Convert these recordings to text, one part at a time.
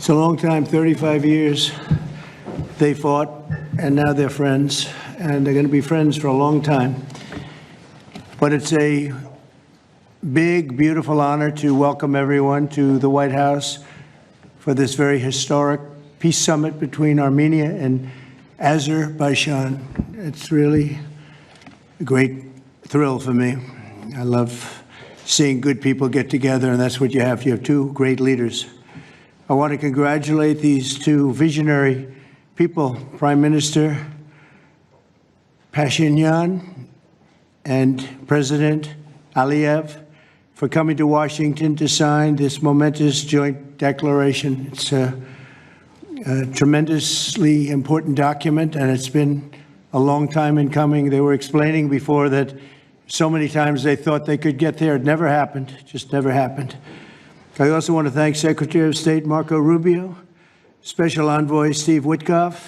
It's a long time, 35 years they fought, and now they're friends, and they're going to be friends for a long time. But it's a big, beautiful honor to welcome everyone to the White House for this very historic peace summit between Armenia and Azerbaijan. It's really a great thrill for me. I love seeing good people get together, and that's what you have. You have two great leaders. I want to congratulate these two visionary people, Prime Minister Pashinyan and President Aliyev, for coming to Washington to sign this momentous joint declaration. It's a tremendously important document, and it's been a long time in coming. They were explaining before that so many times they thought they could get there. It never happened, just never happened. I also want to thank Secretary of State Marco Rubio, Special Envoy Steve Witkoff,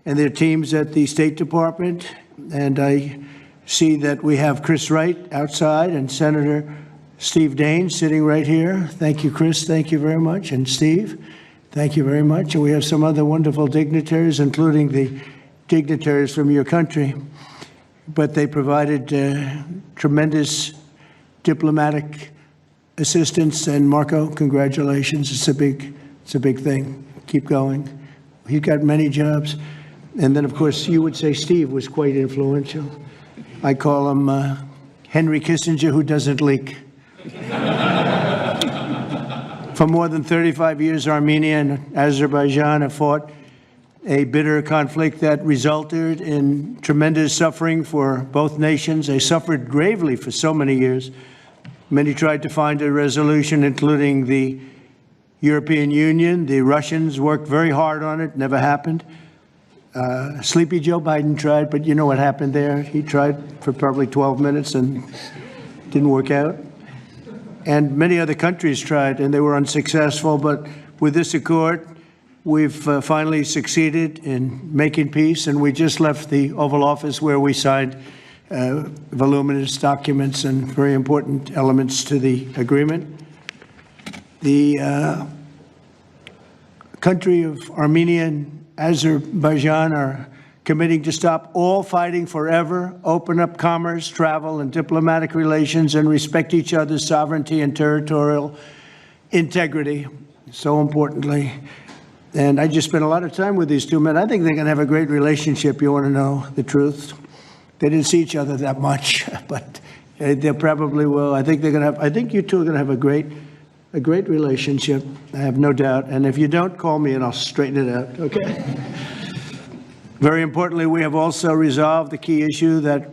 and their teams at the State Department. And I see that we have Chris Wright outside and Senator Steve Daines sitting right here. Thank you, Chris. Thank you very much. And Steve, thank you very much. And we have some other wonderful dignitaries, including the dignitaries from your country. But they provided tremendous diplomatic assistance. And Marco, congratulations. It's a big thing. Keep going. He's got many jobs. And then, of course, you would say Steve was quite influential. I call him Henry Kissinger, who doesn't leak. For more than 35 years, Armenia and Azerbaijan have fought a bitter conflict that resulted in tremendous suffering for both nations. They suffered gravely for so many years. Many tried to find a resolution, including the European Union. The Russians worked very hard on it, never happened. Sleepy Joe Biden tried, but you know what happened there. He tried for probably 12 minutes and didn't work out. And many other countries tried, and they were unsuccessful. But with this accord, we've finally succeeded in making peace, and we just left the Oval Office where we signed voluminous documents and very important elements to the agreement. The country of Armenia and Azerbaijan are committing to stop all fighting forever, open up commerce, travel, and diplomatic relations, and respect each other's sovereignty and territorial integrity, so importantly. And I just spent a lot of time with these two men. I think they're going to have a great relationship. You want to know the truth? They didn't see each other that much, but they probably will. I think they're going to have. I think you two are going to have a great relationship. I have no doubt. And if you don't, call me and I'll straighten it out. Okay. Very importantly, we have also resolved the key issue that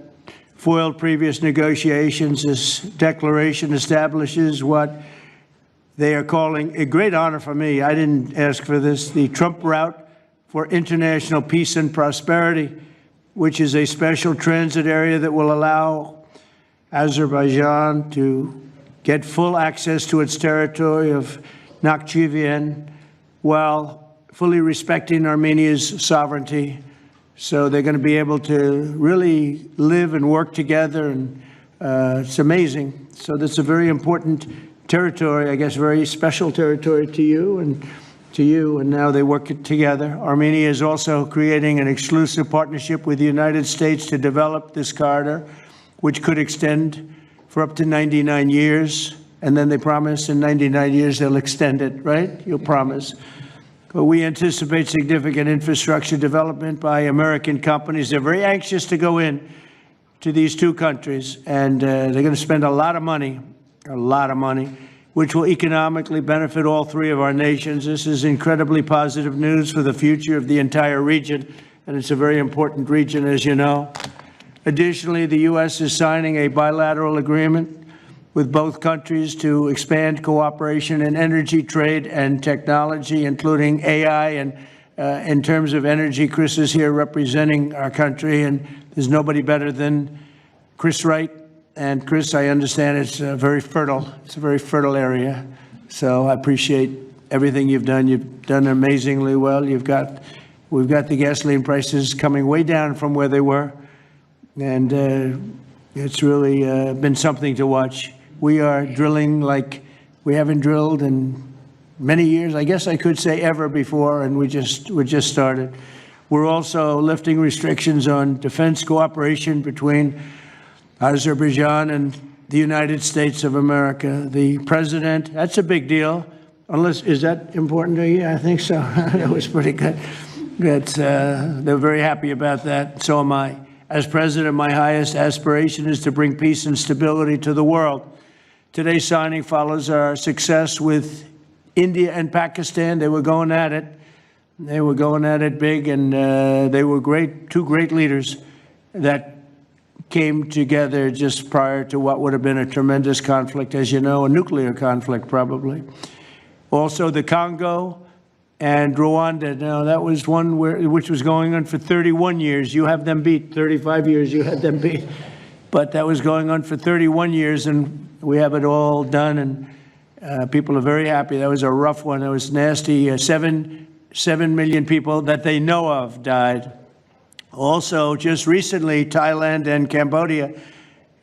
foiled previous negotiations. This declaration establishes what they are calling a great honor for me. I didn't ask for this. The Trump route for international peace and prosperity, which is a special transit area that will allow Azerbaijan to get full access to its territory of Nakhchivan while fully respecting Armenia's sovereignty. So they're going to be able to really live and work together, and it's amazing. So that's a very important territory, I guess, very special territory to you, and now they work together. Armenia is also creating an exclusive partnership with the United States to develop this corridor, which could extend for up to 99 years. And then they promise in 99 years they'll extend it, right? You'll promise. But we anticipate significant infrastructure development by American companies. They're very anxious to go in to these two countries, and they're going to spend a lot of money, which will economically benefit all three of our nations. This is incredibly positive news for the future of the entire region, and it's a very important region, as you know. Additionally, the U.S. is signing a bilateral agreement with both countries to expand cooperation in energy, trade, and technology, including AI. And in terms of energy, Chris is here representing our country, and there's nobody better than Chris Wright. And Chris, I understand it's very fertile. It's a very fertile area. So I appreciate everything you've done. You've done amazingly well. We've got the gasoline prices coming way down from where they were. And it's really been something to watch. We are drilling like we haven't drilled in many years, I guess I could say ever before, and we just started. We're also lifting restrictions on defense cooperation between Azerbaijan and the United States of America. The president, that's a big deal. Is that important to you? I think so. That was pretty good. They're very happy about that. So am I. As president, my highest aspiration is to bring peace and stability to the world. Today's signing follows our success with India and Pakistan. They were going at it. They were going at it big, and they were two great leaders that came together just prior to what would have been a tremendous conflict, as you know, a nuclear conflict probably. Also the Congo and Rwanda. Now that was one which was going on for 31 years. You have them beat. 35 years you had them beat. But that was going on for 31 years, and we have it all done, and people are very happy. That was a rough one. That was nasty. 7 million people that they know of died. Also, just recently, Thailand and Cambodia,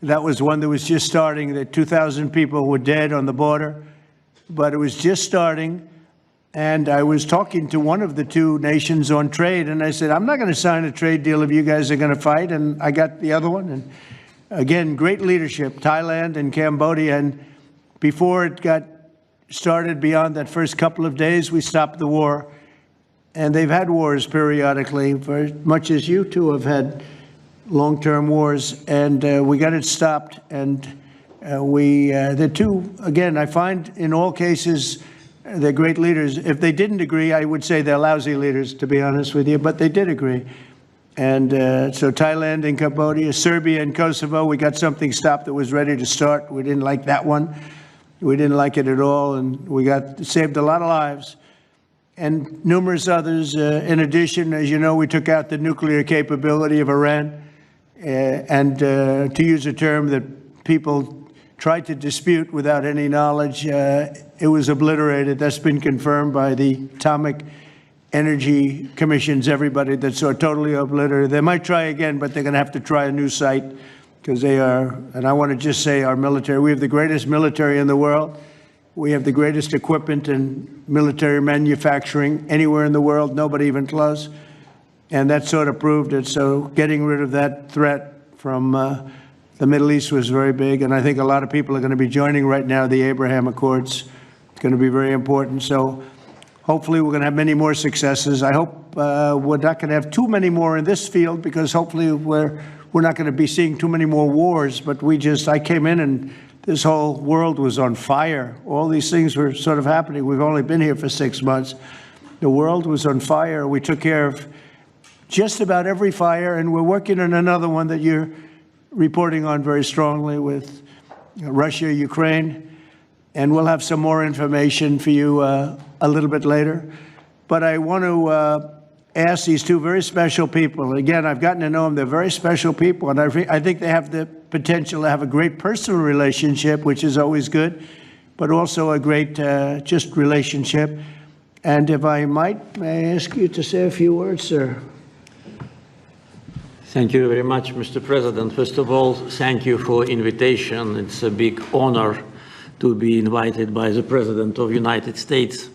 that was one that was just starting. That 2,000 people were dead on the border, but it was just starting. And I was talking to one of the two nations on trade, and I said, I'm not going to sign a trade deal if you guys are going to fight. And I got the other one. And again, great leadership, Thailand and Cambodia. And before it got started, beyond that first couple of days, we stopped the war. And they've had wars periodically, very much as you two have had long-term wars. And we got it stopped. And the two, again, I find in all cases, they're great leaders. If they didn't agree, I would say they're lousy leaders, to be honest with you, but they did agree. And so Thailand and Cambodia, Serbia and Kosovo, we got something stopped that was ready to start. We didn't like that one. We didn't like it at all, and we saved a lot of lives. And numerous others. In addition, as you know, we took out the nuclear capability of Iran. And to use a term that people tried to dispute without any knowledge, it was obliterated. That's been confirmed by the Atomic Energy Commissions, everybody, that's totally obliterated. They might try again, but they're going to have to try a new site, because they are, and I want to just say our military, we have the greatest military in the world. We have the greatest equipment and military manufacturing anywhere in the world, nobody even close. And that sort of proved it. So getting rid of that threat from the Middle East was very big. And I think a lot of people are going to be joining right now the Abraham Accords. It's going to be very important. So hopefully we're going to have many more successes. I hope we're not going to have too many more in this field, because hopefully we're not going to be seeing too many more wars. But I came in and this whole world was on fire. All these things were sort of happening. We've only been here for 6 months. The world was on fire. We took care of just about every fire, and we're working on another one that you're reporting on very strongly with Russia, Ukraine, and we'll have some more information for you a little bit later. But I want to ask these two very special people. Again, I've gotten to know them. They're very special people, and I think they have the potential to have a great personal relationship, which is always good, but also a great just relationship. And if I might, may I ask you to say a few words, sir? Thank you very much, Mr. President. First of all, thank you for invitation. It's a big honor to be invited by the President of the United States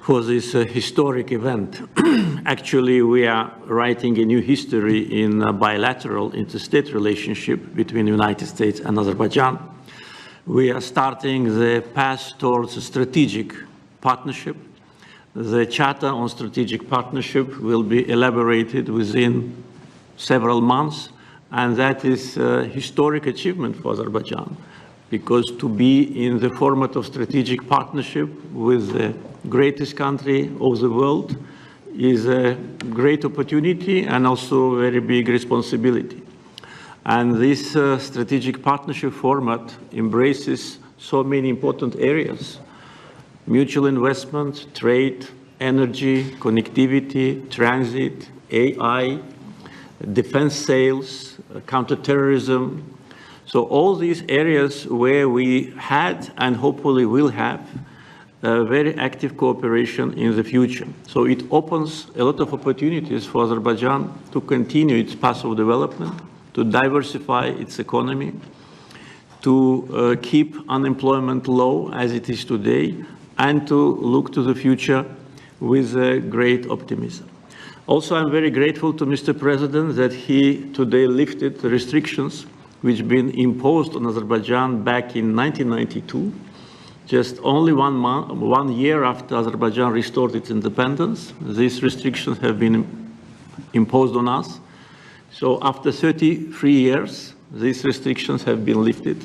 for this historic event. Actually, we are writing a new history in a bilateral interstate relationship between the United States and Azerbaijan. We are starting the path towards a strategic partnership. The Charter on Strategic Partnership will be elaborated within several months, and that is a historic achievement for Azerbaijan, because to be in the format of strategic partnership with the greatest country of the world is a great opportunity and also a very big responsibility. And this strategic partnership format embraces so many important areas: mutual investment, trade, energy, connectivity, transit, AI, defense sales, counterterrorism. So all these areas where we had and hopefully will have very active cooperation in the future. So it opens a lot of opportunities for Azerbaijan to continue its path of development, to diversify its economy, to keep unemployment low as it is today, and to look to the future with great optimism. Also, I'm very grateful to Mr. President that he today lifted the restrictions which have been imposed on Azerbaijan back in 1992, just only 1 year after Azerbaijan restored its independence. These restrictions have been imposed on us. So after 33 years, these restrictions have been lifted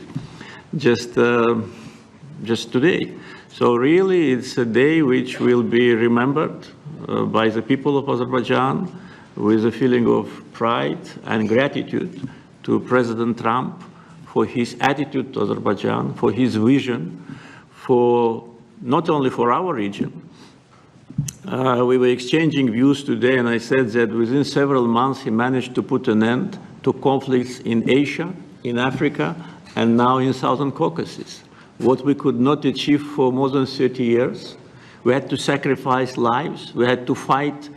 just today. So really, it's a day which will be remembered by the people of Azerbaijan with a feeling of pride and gratitude to President Trump for his attitude to Azerbaijan, for his vision, for not only for our region. We were exchanging views today, and I said that within several months he managed to put an end to conflicts in Asia, in Africa, and now in Southern Caucasus. What we could not achieve for more than 30 years. We had to sacrifice lives. We had to fight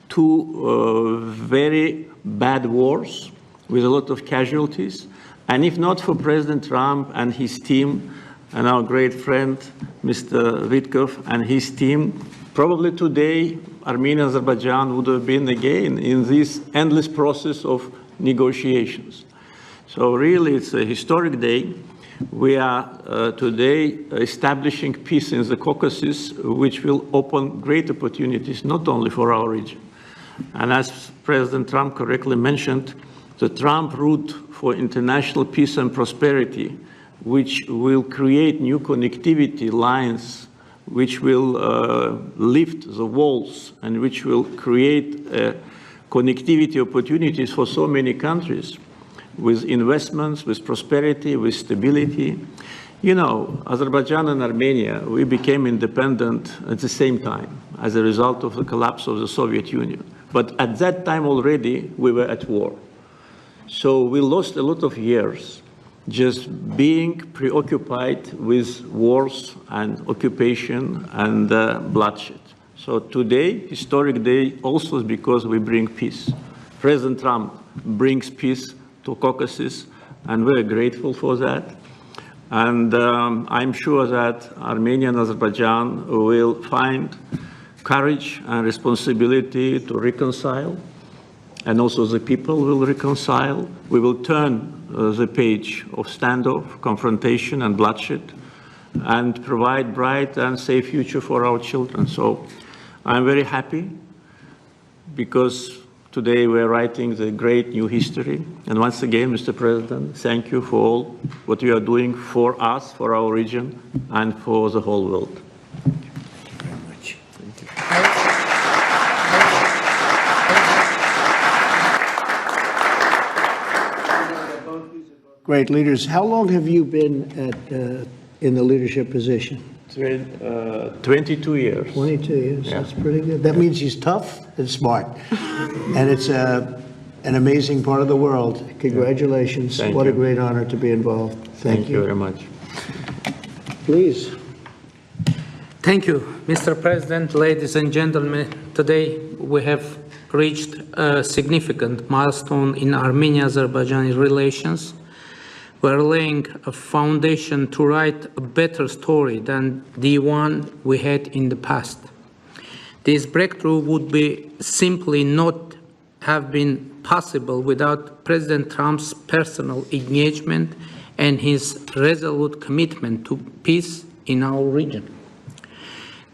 two very bad wars with a lot of casualties. And if not for President Trump and his team, and our great friend, Mr. Vitkov and his team, probably today, Armenia and Azerbaijan would have been again in this endless process of negotiations. So really, it's a historic day. We are today establishing peace in the Caucasus, which will open great opportunities, not only for our region. And as President Trump correctly mentioned, the Trump route for international peace and prosperity, which will create new connectivity lines, which will lift the walls, and which will create connectivity opportunities for so many countries, with investments, with prosperity, with stability. You know, Azerbaijan and Armenia, we became independent at the same time as a result of the collapse of the Soviet Union. But at that time already, we were at war. So we lost a lot of years just being preoccupied with wars and occupation and bloodshed. So today, historic day, also is because we bring peace. President Trump brings peace to Caucasus, and we're grateful for that. And I'm sure that Armenia and Azerbaijan will find courage and responsibility to reconcile, and also the people will reconcile. We will turn the page of standoff, confrontation, and bloodshed, and provide bright and safe future for our children. So I'm very happy because today we're writing the great new history. And once again, Mr. President, thank you for all what you are doing for us, for our region, and for the whole world. Thank you very much. Thank you. Great leaders. How long have you been in the leadership position? 22 years. 22 years. Yeah. That's pretty good. That means he's tough and smart. And it's an amazing part of the world. Congratulations. Thank What you. a great honor to be involved. Thank you very much. Please. Thank you, Mr. President, ladies and gentlemen. Today we have reached a significant milestone in Armenia-Azerbaijan relations. We're laying a foundation to write a better story than the one we had in the past. This breakthrough would be simply not have been possible without President Trump's personal engagement and his resolute commitment to peace in our region.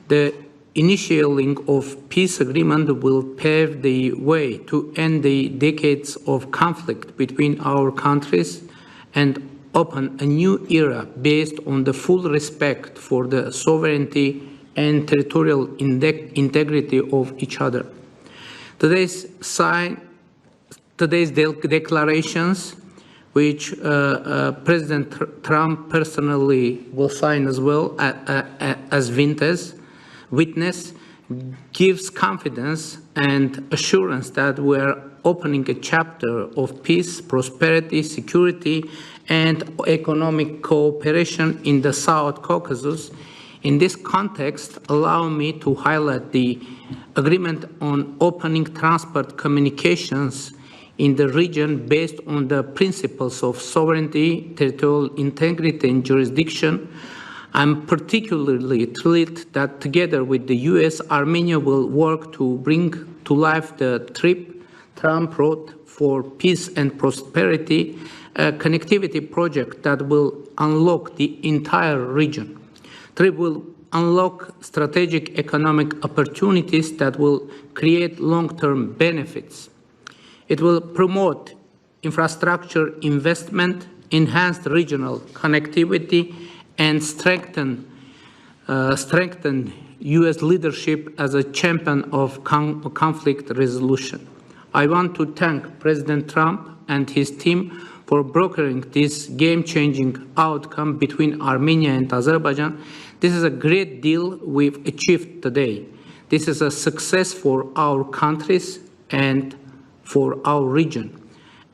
The initiating of peace agreement will pave the way to end the decades of conflict between our countries and open a new era based on the full respect for the sovereignty and territorial integrity of each other. Today's declarations, which President Trump personally will sign as well as witness, gives confidence and assurance that we are opening a chapter of peace, prosperity, security, and economic cooperation in the South Caucasus. In this context, allow me to highlight the agreement on opening transport communications in the region based on the principles of sovereignty, territorial integrity, and jurisdiction. I'm particularly thrilled that together with the US, Armenia will work to bring to life the Trump Road for Peace and Prosperity, a connectivity project that will unlock the entire region. TRIP will unlock strategic economic opportunities that will create long-term benefits. It will promote infrastructure investment, enhance regional connectivity, and strengthen U.S. leadership as a champion of conflict resolution. I want to thank President Trump and his team for brokering this game-changing outcome between Armenia and Azerbaijan. This is a great deal we've achieved today. This is a success for our countries and for our region,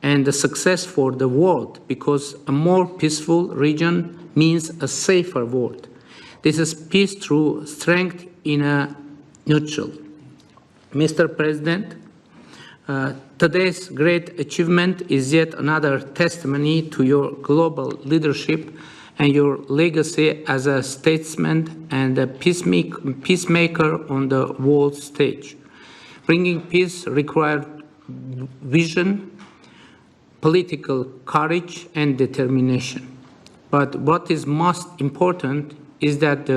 and a success for the world, because a more peaceful region means a safer world. This is peace through strength in a neutral. Mr. President, today's great achievement is yet another testimony to your global leadership and your legacy as a statesman and a peacemaker on the world stage. Bringing peace required vision, political courage, and determination. But what is most important is that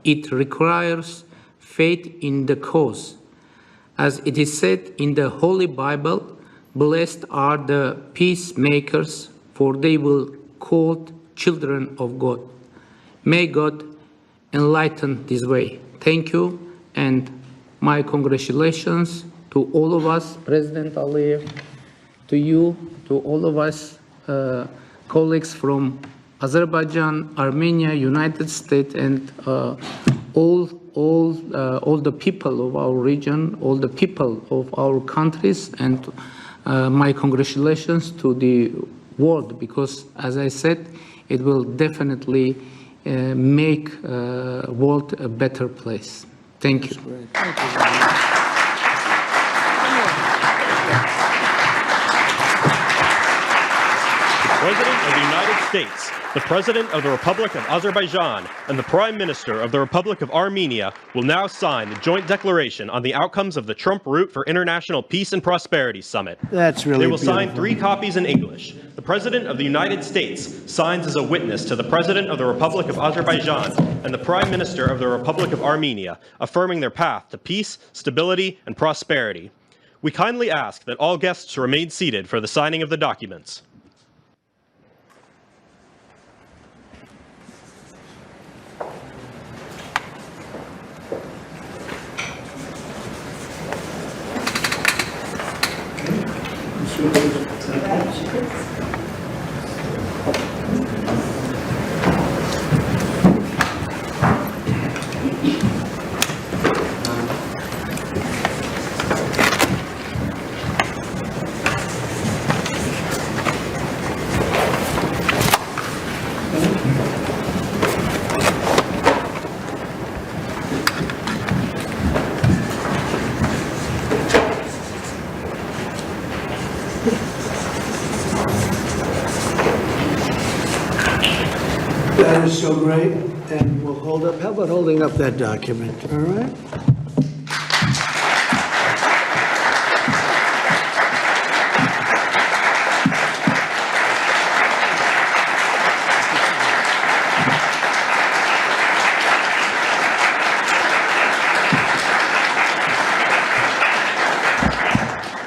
it requires faith in the cause. As it is said in the Holy Bible, blessed are the peacemakers, for they will be called children of God. May God enlighten this way. Thank you, and my congratulations to all of us, President Aliyev, to you, to all of us, colleagues from Azerbaijan, Armenia, United States, and all the people of our region, all the people of our countries, and my congratulations to the world, because, as I said, it will definitely make world a better place. Thank you. Thank you very much. President of the United States, the President of the Republic of Azerbaijan, and the Prime Minister of the Republic of Armenia will now sign the joint declaration on the outcomes of the Trump Route for International Peace and Prosperity Summit. That's really They will beautiful. sign 3 copies in English. The President of the United States signs as a witness to the President of the Republic of Azerbaijan and the Prime Minister of the Republic of Armenia, affirming their path to peace, stability, and prosperity. We kindly ask that all guests remain seated for the signing of the documents. That is so great, and we'll hold up, how about holding up that document, all right?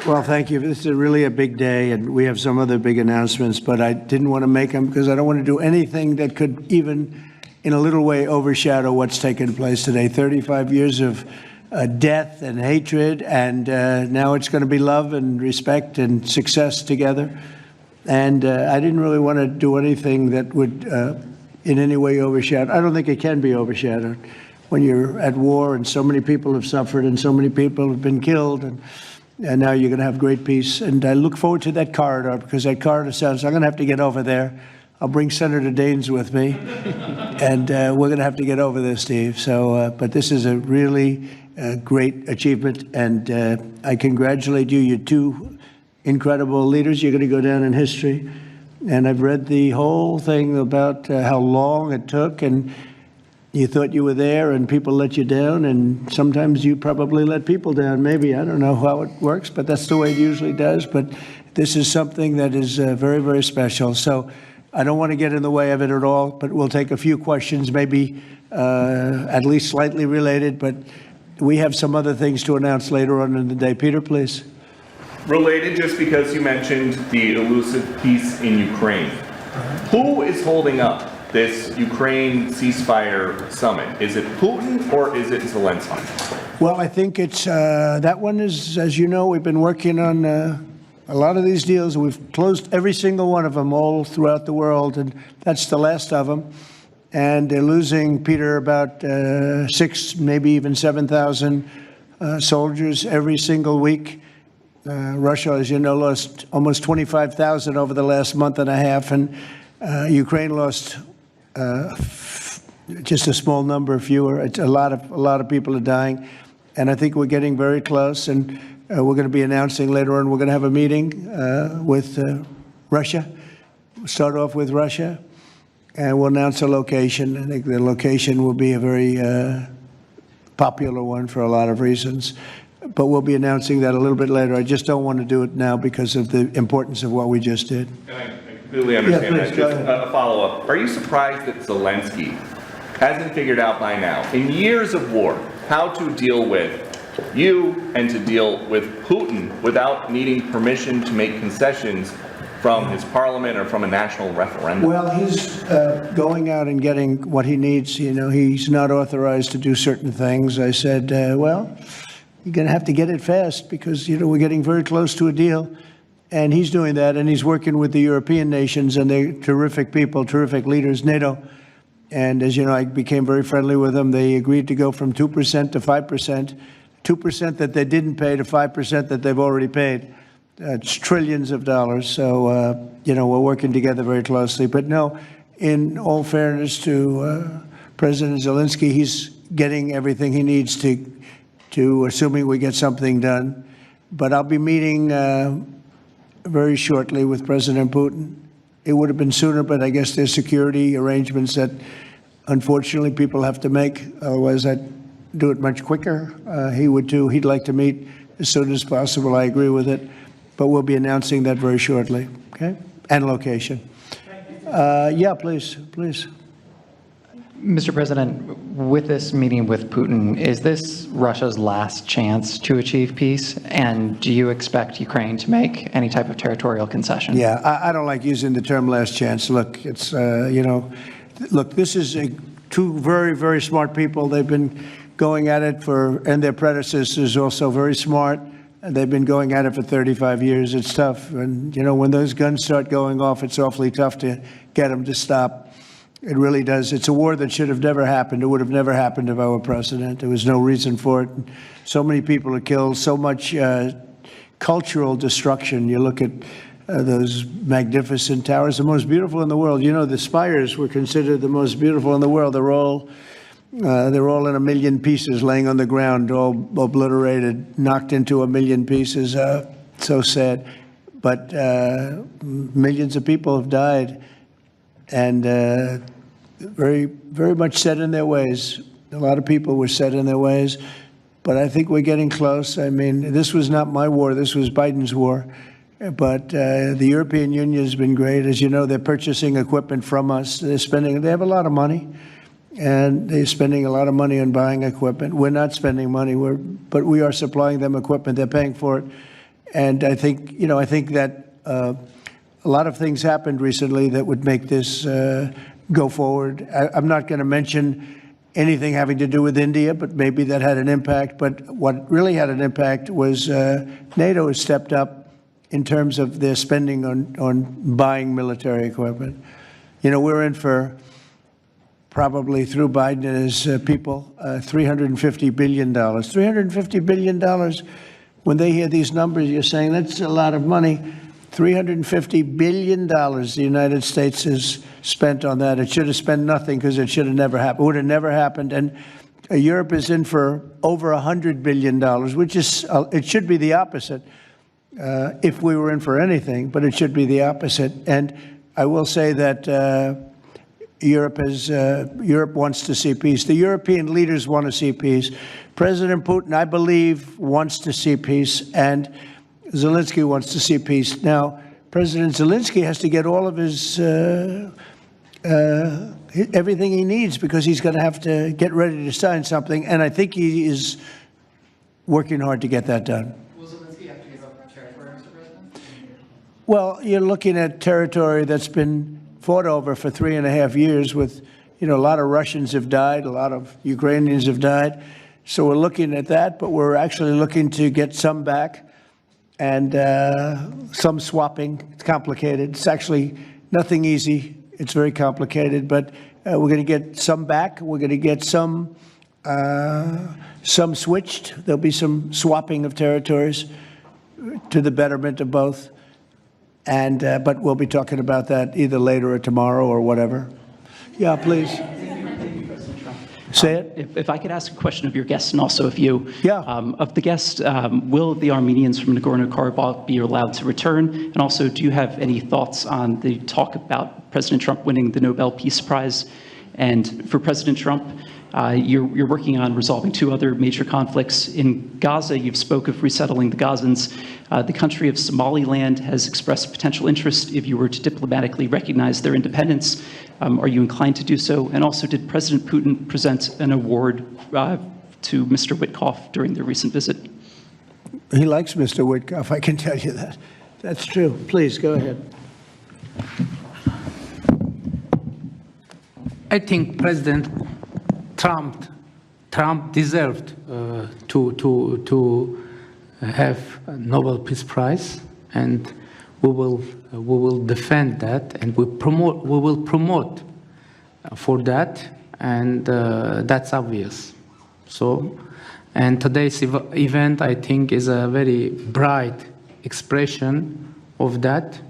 Well, thank you. This is really a big day, and we have some other big announcements, but I didn't want to make them because I don't want to do anything that could even in a little way overshadow what's taken place today. 35 years of death and hatred, and now it's going to be love and respect and success together. And I didn't really want to do anything that would in any way overshadow. I don't think it can be overshadowed when you're at war and so many people have suffered and so many people have been killed, and now you're going to have great peace. And I look forward to that corridor, because that corridor sounds, I'm going to have to get over there. I'll bring Senator Daines with me, and we're going to have to get over there, Steve. So, but this is a really great achievement, and I congratulate you. You're 2 incredible leaders. You're going to go down in history. And I've read the whole thing about how long it took, and you thought you were there and people let you down, and sometimes you probably let people down. Maybe, I don't know how it works, but that's the way it usually does. But this is something that is very, very special. So I don't want to get in the way of it at all, but we'll take a few questions, maybe at least slightly related, but we have some other things to announce later on in the day. Peter, please. Related, just because you mentioned the elusive peace in Ukraine. Who is holding up this Ukraine ceasefire summit? Is it Putin or is it Zelensky? Well, I think it's, that one is, as you know, we've been working on a lot of these deals. We've closed every single one of them all throughout the world, and that's the last of them. And they're losing, Peter, about 6, maybe even 7,000 soldiers every single week. Russia, as you know, lost almost 25,000 over the last month and a half, and Ukraine lost just a small number, fewer. It's a lot of people are dying, and I think we're getting very close. And we're going to be announcing later on. We're going to have a meeting with Russia. We'll start off with Russia, and we'll announce a location. I think the location will be a very popular one for a lot of reasons. But we'll be announcing that a little bit later. I just don't want to do it now because of the importance of what we just did. I completely understand Yeah, please, that. go Just ahead. a follow-up. Are you surprised that Zelensky hasn't figured out by now, in years of war, how to deal with you and to deal with Putin without needing permission to make concessions from his parliament or from a national referendum? Well, he's going out and getting what he needs. You know, he's not authorized to do certain things. I said, well, you're going to have to get it fast because, you know, we're getting very close to a deal. And he's doing that, and he's working with the European nations, and they're terrific people, terrific leaders, NATO. And as you know, I became very friendly with them. They agreed to go from 2% to 5%, 2% that they didn't pay to 5% that they've already paid. It's trillions of dollars. So, you know, we're working together very closely. But no, in all fairness to President Zelensky, he's getting everything he needs to assuming we get something done. But I'll be meeting very shortly with President Putin. It would have been sooner, but I guess there's security arrangements that unfortunately people have to make. Otherwise, I'd do it much quicker. He would too. He'd like to meet as soon as possible. I agree with it. But we'll be announcing that very shortly, okay? And location. Yeah, please. Mr. President, with this meeting with Putin, is this Russia's last chance to achieve peace? And do you expect Ukraine to make any type of territorial concession? Yeah, I don't like using the term last chance. Look, it's, you know, look, this is two very, very smart people. They've been going at it and their predecessors also very smart. They've been going at it for 35 years. It's tough. And, you know, when those guns start going off, it's awfully tough to get them to stop. It really does. It's a war that should have never happened. It would have never happened if I were president. There was no reason for it. So many people are killed, so much cultural destruction. You look at those magnificent towers, the most beautiful in the world. You know, the spires were considered the most beautiful in the world. They're all in 1 million pieces laying on the ground, all obliterated, knocked into 1 million pieces. So sad. But millions of people have died. And very, very much set in their ways. A lot of people were set in their ways, but I think we're getting close. I mean, this was not my war. This was Biden's war. But the European Union has been great. As you know, they're purchasing equipment from us. They have a lot of money, and they're spending a lot of money on buying equipment. We're not spending money, but we are supplying them equipment. They're paying for it. And I think, you know, that a lot of things happened recently that would make this go forward. I'm not going to mention anything having to do with India, but maybe that had an impact. But what really had an impact was NATO has stepped up in terms of their spending on buying military equipment. You know, we're in for probably through Biden and his people, $350 billion. $350 billion. When they hear these numbers, you're saying that's a lot of money. $350 billion the United States has spent on that. It should have spent nothing because it should have never happened. It would have never happened. And Europe is in for over $100 billion, which is, it should be the opposite if we were in for anything, but it should be the opposite. And I will say that Europe wants to see peace. The European leaders want to see peace. President Putin, I believe, wants to see peace, and Zelensky wants to see peace. Now, President Zelensky has to get all of his everything he needs, because he's going to have to get ready to sign something, and I think he is working hard to get that done. Will Zelensky have to give up territory, Mr. President? Well, you're looking at territory that's been fought over for 3.5 years with, a lot of Russians have died, a lot of Ukrainians have died. So we're looking at that, but we're actually looking to get some back and some swapping. It's complicated. It's actually nothing easy. It's very complicated, but we're going to get some back. We're going to get some switched. There'll be some swapping of territories to the betterment of both. And but we'll be talking about that either later or tomorrow or whatever. Yeah, please. Say it. If I could ask a question of your guests and also of you. Yeah. Of the guests, will the Armenians from Nagorno-Karabakh be allowed to return? And also, do you have any thoughts on the talk about President Trump winning the Nobel Peace Prize? And for President Trump, you're working on resolving 2 other major conflicts. In Gaza, you've spoke of resettling the Gazans. The country of Somaliland has expressed potential interest if you were to diplomatically recognize their independence. Are you inclined to do so? And also, did President Putin present an award to Mr. Witkoff during their recent visit? He likes Mr. Witkoff, I can tell you that. That's true. Please, go ahead. I think President Trump deserved to have a Nobel Peace Prize, and we will defend that, and we will promote for that, and that's obvious. So, and today's event, I think, is a very bright expression of that,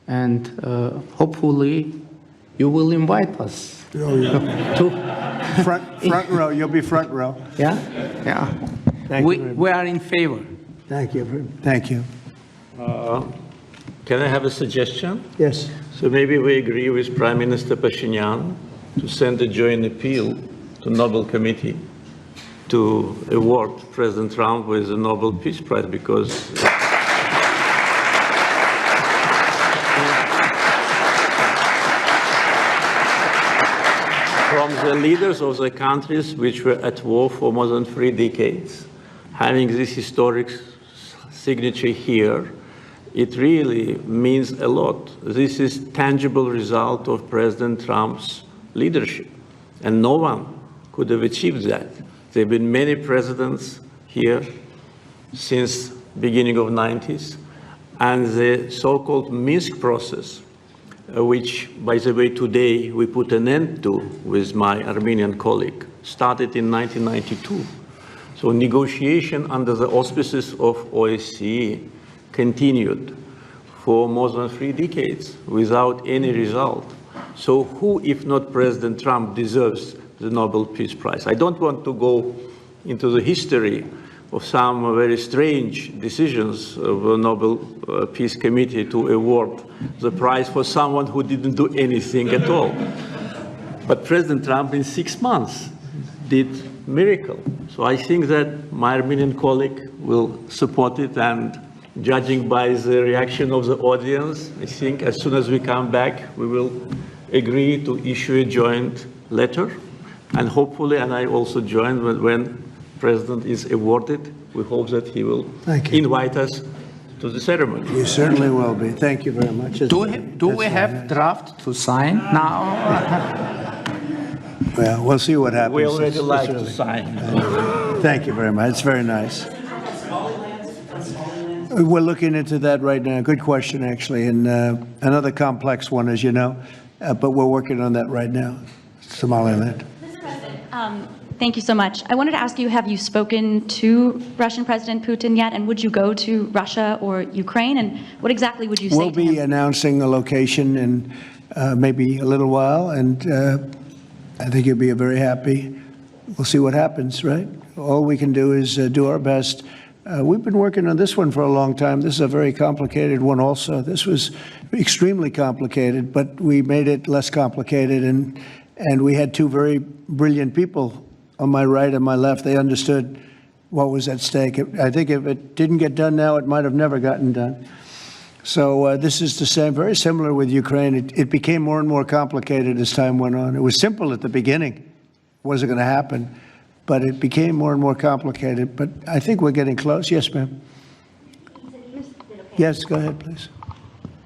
and hopefully you will invite us to Front row. You'll be front row. yeah. Thank you very much. We are in favor. Thank you. Thank you. Can I have a suggestion? Yes. So maybe we agree with Prime Minister Pashinyan to send a joint appeal to Nobel Committee to award President Trump with the Nobel Peace Prize, because from the leaders of the countries which were at war for more than 3 decades, having this historic signature here, it really means a lot. This is tangible result of President Trump's leadership, and no one could have achieved that. There have been many presidents here since beginning of 90s, and the so-called Minsk process, which, by the way, today we put an end to with my Armenian colleague, started in 1992. So negotiation under the auspices of OSCE continued for more than 3 decades without any result. So who, if not President Trump, deserves the Nobel Peace Prize? I don't want to go into the history of some very strange decisions of the Nobel Peace Committee to award the prize for someone who didn't do anything at all. But President Trump in 6 months did miracle. So I think that my Armenian colleague will support it, and judging by the reaction of the audience, I think as soon as we come back, we will agree to issue a joint letter, and hopefully, and I also join when President is awarded, we hope that he will invite us to the ceremony. You certainly will be. Thank you very much. Do we have draft to sign now? Well, we'll see what happens. We already It's like early. to sign. Thank you very much. It's very nice. We're looking into that right now. Good question, actually, and another complex one, as you know, but we're working on that right now. Somaliland. Mr. President, thank you so much. I wanted to ask you, have you spoken to Russian President Putin yet, and would you go to Russia or Ukraine, and what exactly would you say We'll to be him? announcing a location in maybe a little while, and I think you'll be very happy. We'll see what happens, right? All we can do is do our best We've been working on this one for a long time. This is a very complicated one also. This was extremely complicated, but we made it less complicated, and we had two very brilliant people on my right and my left. They understood what was at stake. I think if it didn't get done now, it might have never gotten done. So this is the same, very similar with Ukraine. It became more and more complicated as time went on. It was simple at the beginning. It wasn't going to happen, but it became more and more complicated. But I think we're getting close. Yes, ma'am. Yes, go ahead, please.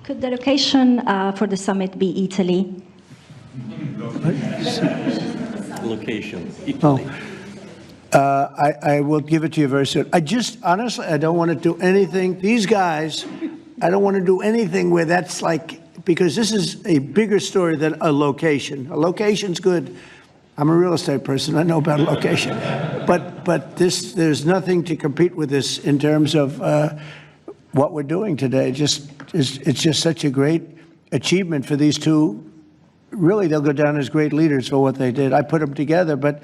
Could the location for the summit be Italy? Location, Oh. Italy. I will give it to you very soon. Honestly, I don't want to do anything. These guys, I don't want to do anything where that's like, because this is a bigger story than a location. A location's good. I'm a real estate person. I know about a location. But there's nothing to compete with this in terms of what we're doing today. It's just such a great achievement for these two. Really, they'll go down as great leaders for what they did. I put them together, but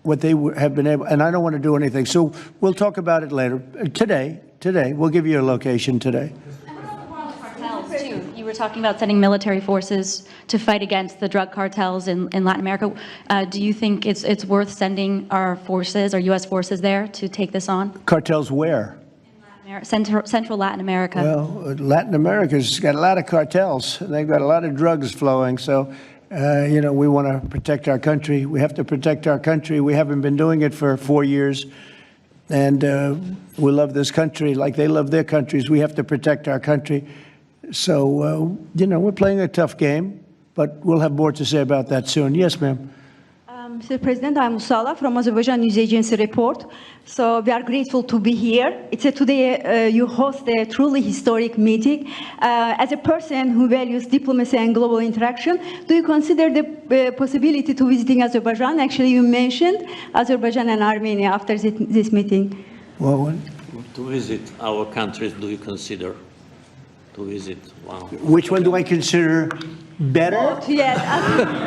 what they have been able, and I don't want to do anything. So we'll talk about it later. Today, we'll give you a location today. Cartels, too. You were talking about sending military forces to fight against the drug cartels in Latin America. Do you think it's worth sending our forces, our U.S. forces there to take this on? Cartels where? Central Latin America. Well, Latin America's got a lot of cartels. They've got a lot of drugs flowing. So, we want to protect our country. We have to protect our country. We haven't been doing it for 4 years. And we love this country like they love their countries. We have to protect our country. So, we're playing a tough game, but we'll have more to say about that soon. Yes, ma'am. Mr. President, I'm Musala from Azerbaijan News Agency report. So we are grateful to be here. Today you host a truly historic meeting. As a person who values diplomacy and global interaction, do you consider the possibility to visiting Azerbaijan? Actually, you mentioned Azerbaijan and Armenia after this meeting. Well, To visit our countries, do you consider to visit? Wow. which one do I consider better? Yes.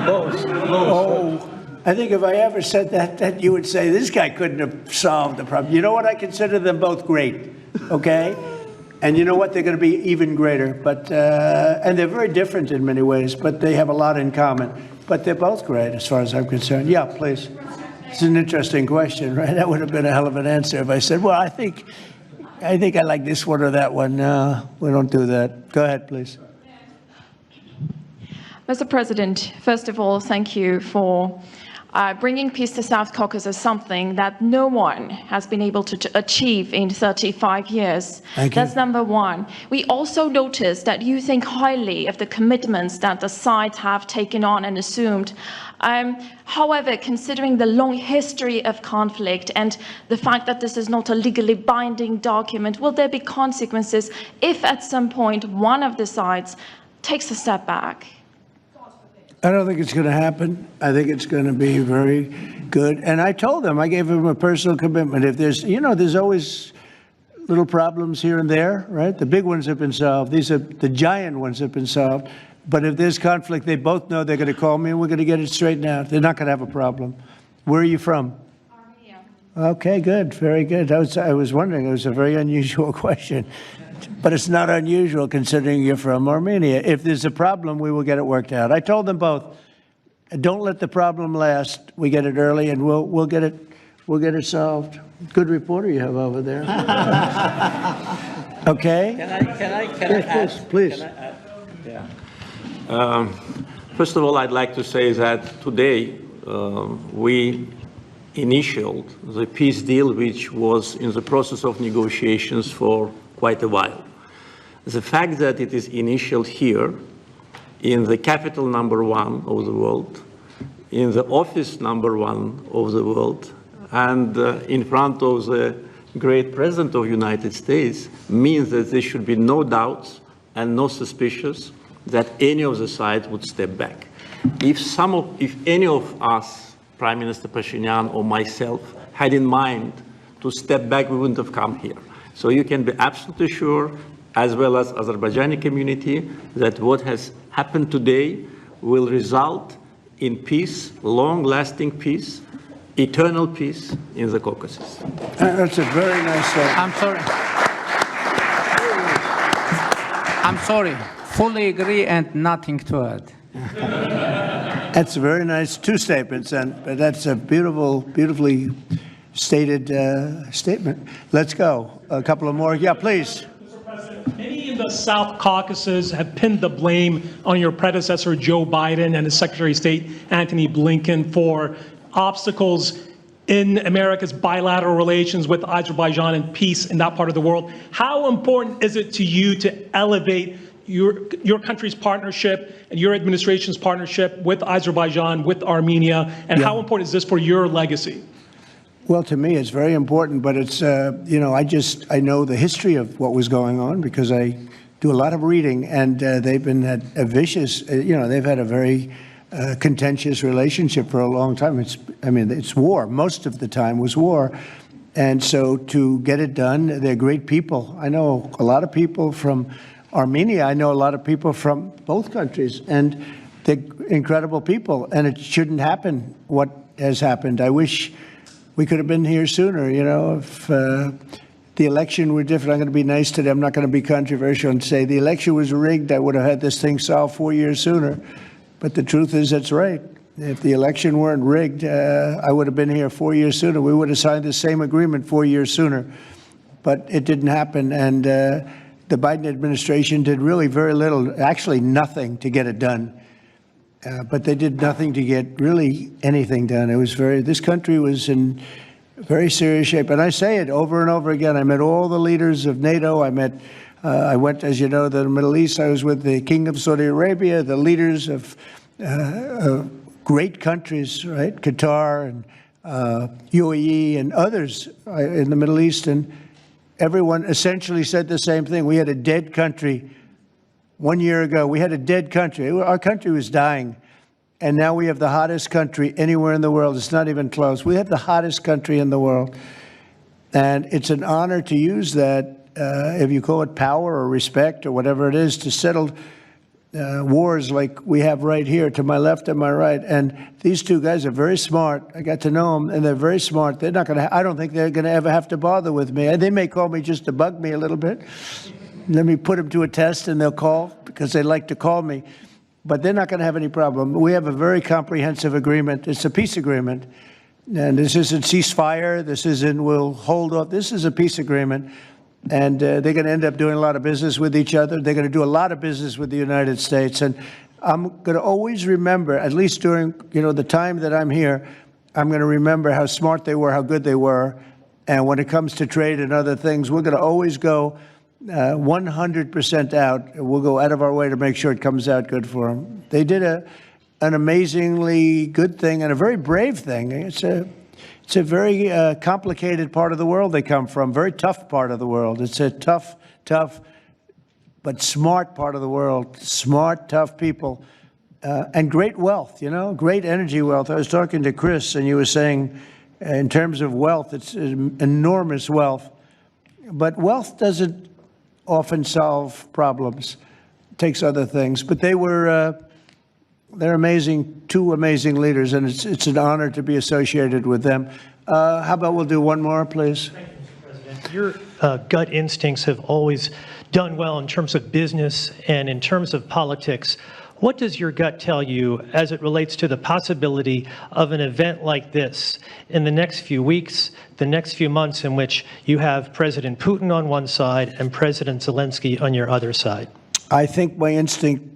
Oh, I think if I ever said that you would say, this guy couldn't have solved the problem. You know what? I consider them both great, okay? And you know what? They're going to be even greater. But and they're very different in many ways, but they have a lot in common. But they're both great as far as I'm concerned. Yeah, please. It's an interesting question, right? That would have been a hell of an answer if I said, well, I think I like this one or that one. No, we don't do that. Go ahead, please. Mr. President, first of all, thank you for bringing peace to South Caucasus, something that no one has been able to achieve in 35 years. Thank you. That's number one. We also noticed that you think highly of the commitments that the sides have taken on and assumed. However, considering the long history of conflict and the fact that this is not a legally binding document, will there be consequences if at some point one of the sides takes a step back? I don't think it's going to happen. I think it's going to be very good. And I told them, I gave them a personal commitment. If there's, there's always little problems here and there, right? The big ones have been solved. These are the giant ones have been solved. But if there's conflict, they both know they're going to call me and we're going to get it straightened out. They're not going to have a problem. Where are you from? Armenia. Okay, good. Very good. I was wondering. It was a very unusual question. But it's not unusual considering you're from Armenia. If there's a problem, we will get it worked out. I told them both, don't let the problem last. We get it early and we'll get it solved. Good reporter you have over there. Okay? Can I ask? Please. Can I add? Yeah. First of all, I'd like to say that today we initialed the peace deal, which was in the process of negotiations for quite a while. The fact that it is initialed here, in the capital #1 of the world, in the office #1 of the world, and in front of the great President of the United States, means that there should be no doubts and no suspicions that any of the sides would step back. If any of us, Prime Minister Pashinyan or myself, had in mind to step back, we wouldn't have come here. So you can be absolutely sure, as well as Azerbaijani community, that what has happened today will result in peace, long-lasting peace, eternal peace in the Caucasus. That's a very nice statement. I'm sorry. I'm sorry. Fully agree and nothing to add. That's a very nice two statements, and that's a beautifully stated statement. Let's go. A couple of more. Yeah, please. Mr. President, many in the South Caucasus have pinned the blame on your predecessor, Joe Biden, and his Secretary of State, Antony Blinken, for obstacles in America's bilateral relations with Azerbaijan and peace in that part of the world. How important is it to you to elevate your country's partnership and your administration's partnership with Azerbaijan, with Armenia, and how important is this for your legacy? Well, to me, it's very important, but it's, you know, I know the history of what was going on because I do a lot of reading, and they've been at a vicious, you know, they've had a very contentious relationship for a long time. It's war. Most of the time was war. And so to get it done, they're great people. I know a lot of people from Armenia. I know a lot of people from both countries, and they're incredible people, and it shouldn't happen what has happened. I wish we could have been here sooner, you know, if the election were different. I'm going to be nice today. I'm not going to be controversial and say the election was rigged. I would have had this thing solved 4 years sooner. But the truth is that's right. If the election weren't rigged, I would have been here 4 years sooner. We would have signed the same agreement 4 years sooner. But it didn't happen, and the Biden administration did really very little, actually nothing, to get it done. But they did nothing to get really anything done. It was this country was in very serious shape. And I say it over and over again. I met all the leaders of NATO. I went, as you know, to the Middle East. I was with the King of Saudi Arabia, the leaders of great countries, right? Qatar and UAE and others in the Middle East. And everyone essentially said the same thing. We had a dead country 1 year ago. We had a dead country. Our country was dying. And now we have the hottest country anywhere in the world. It's not even close. We have the hottest country in the world. And it's an honor to use that, if you call it power or respect or whatever it is, to settle wars like we have right here to my left and my right. And these two guys are very smart. I got to know them, and they're very smart. They're not going to, I don't think they're going to ever have to bother with me. They may call me just to bug me a little bit. Let me put them to a test, and they'll call because they like to call me. But they're not going to have any problem. We have a very comprehensive agreement. It's a peace agreement. And this isn't ceasefire. This isn't we'll hold off. This is a peace agreement. And they're going to end up doing a lot of business with each other. They're going to do a lot of business with the United States. And I'm going to always remember, at least during the time that I'm here, I'm going to remember how smart they were, how good they were. And when it comes to trade and other things, we're going to always go 100% out. We'll go out of our way to make sure it comes out good for them. They did an amazingly good thing and a very brave thing. It's a very complicated part of the world they come from, very tough part of the world. It's a tough, but smart part of the world, smart, tough people, and great wealth, great energy wealth. I was talking to Chris, and you were saying in terms of wealth, it's enormous wealth. But wealth doesn't often solve problems. It takes other things. But they're amazing, two amazing leaders, and it's an honor to be associated with them. How about we'll do one more, please? Thank you, Mr. President. Your gut instincts have always done well in terms of business and in terms of politics. What does your gut tell you as it relates to the possibility of an event like this in the next few weeks, the next few months, in which you have President Putin on one side and President Zelensky on your other side? I think my instinct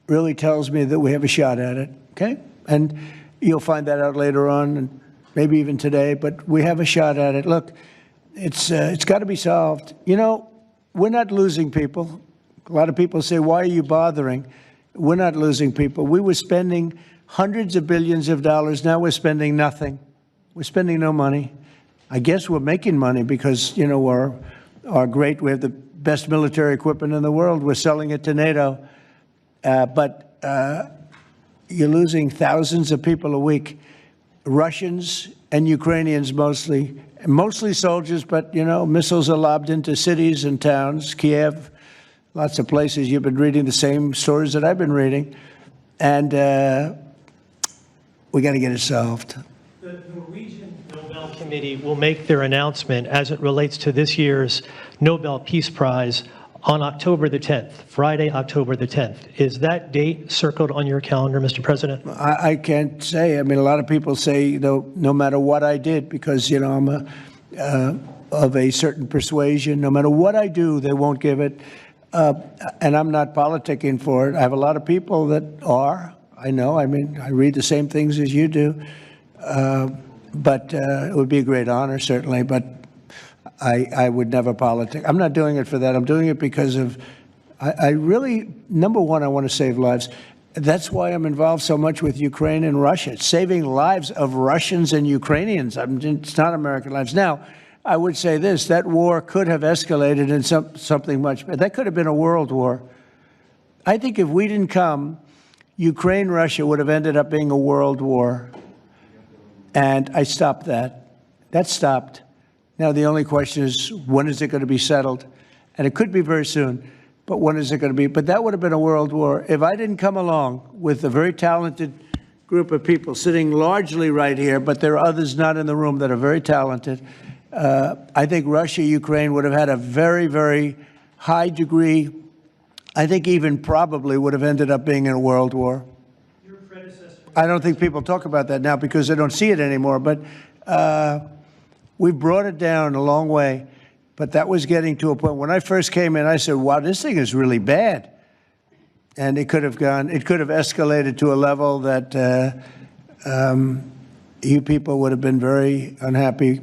really tells me that we have a shot at it, okay? And you'll find that out later on, and maybe even today, but we have a shot at it. Look, it's got to be solved. We're not losing people. A lot of people say, why are you bothering? We're not losing people. We were spending hundreds of billions of dollars. Now we're spending nothing. We're spending no money. I guess we're making money because, our great, we have the best military equipment in the world. We're selling it to NATO. But you're losing thousands of people a week, Russians and Ukrainians mostly soldiers, but, missiles are lobbed into cities and towns, Kiev, lots of places. You've been reading the same stories that I've been reading, and we got to get it solved. The Norwegian Committee will make their announcement as it relates to this year's Nobel Peace Prize on October the 10th, Friday, October the 10th. Is that date circled on your calendar, Mr. President? I can't say. I mean, a lot of people say, no matter what I did, because, I'm of a certain persuasion, no matter what I do, they won't give it. And I'm not politicking for it. I have a lot of people that are. I know. I mean, I read the same things as you do. But it would be a great honor, certainly. But I would never politic. I'm not doing it for that. I'm doing it because of, I really, number one, I want to save lives. That's why I'm involved so much with Ukraine and Russia. It's saving lives of Russians and Ukrainians. It's not American lives. Now, I would say this, that war could have escalated in something much better. That could have been a world war. I think if we didn't come, Ukraine-Russia would have ended up being a world war. And I stopped that. That stopped. Now, the only question is, when is it going to be settled? And it could be very soon, but when is it going to be? But that would have been a world war. If I didn't come along with a very talented group of people sitting largely right here, but there are others not in the room that are very talented, I think Russia, Ukraine would have had a very, very high degree, I think even probably would have ended up being in a world war. Your predecessor. I don't think people talk about that now because they don't see it anymore, but we've brought it down a long way. But that was getting to a point. When I first came in, I said, wow, this thing is really bad. And it could have escalated to a level that you people would have been very unhappy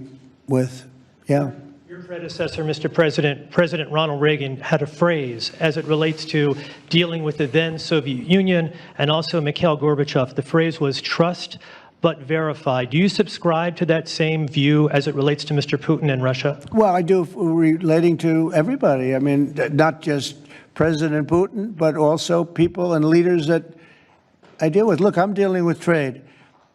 with. Yeah. Your predecessor, Mr. President, President Ronald Reagan, had a phrase as it relates to dealing with the then Soviet Union and also Mikhail Gorbachev. The phrase was trust but verify. Do you subscribe to that same view as it relates to Mr. Putin and Russia? Well, I do, relating to everybody. I mean, not just President Putin, but also people and leaders that I deal with. Look, I'm dealing with trade.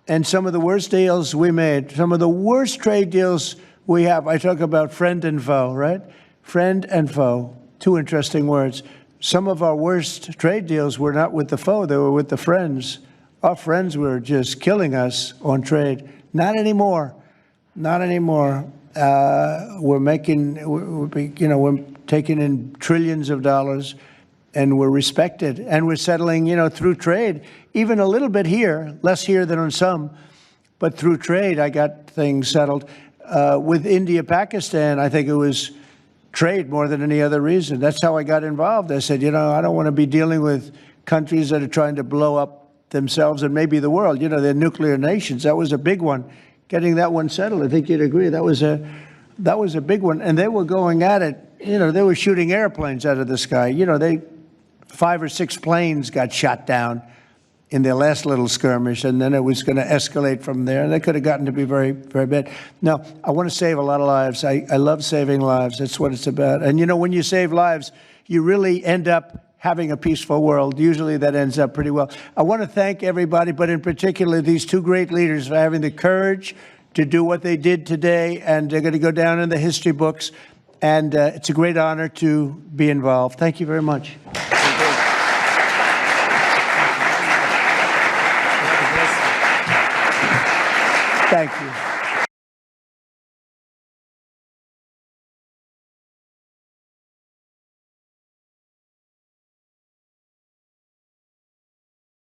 And some of the worst deals we made, some of the worst trade deals we have, I talk about friend and foe, right? Friend and foe, two interesting words. Some of our worst trade deals were not with the foe, they were with the friends. Our friends were just killing us on trade. Not anymore. Not anymore. We're taking in trillions of dollars, and we're respected, and we're settling, through trade, even a little bit here, less here than on some, but through trade, I got things settled. With India, Pakistan, I think it was trade more than any other reason. That's how I got involved. I said, I don't want to be dealing with countries that are trying to blow up themselves and maybe the world. They're nuclear nations. That was a big one. Getting that one settled, I think you'd agree. That was a big one. And they were going at it. They were shooting airplanes out of the sky. 5 or 6 planes got shot down in their last little skirmish, and then it was going to escalate from there. And they could have gotten to be very, very bad. Now, I want to save a lot of lives. I love saving lives. That's what it's about. And, when you save lives, you really end up having a peaceful world. Usually that ends up pretty well. I want to thank everybody, but in particular these two great leaders for having the courage to do what they did today, and they're going to go down in the history books. And it's a great honor to be involved. Thank you very much. Thank you.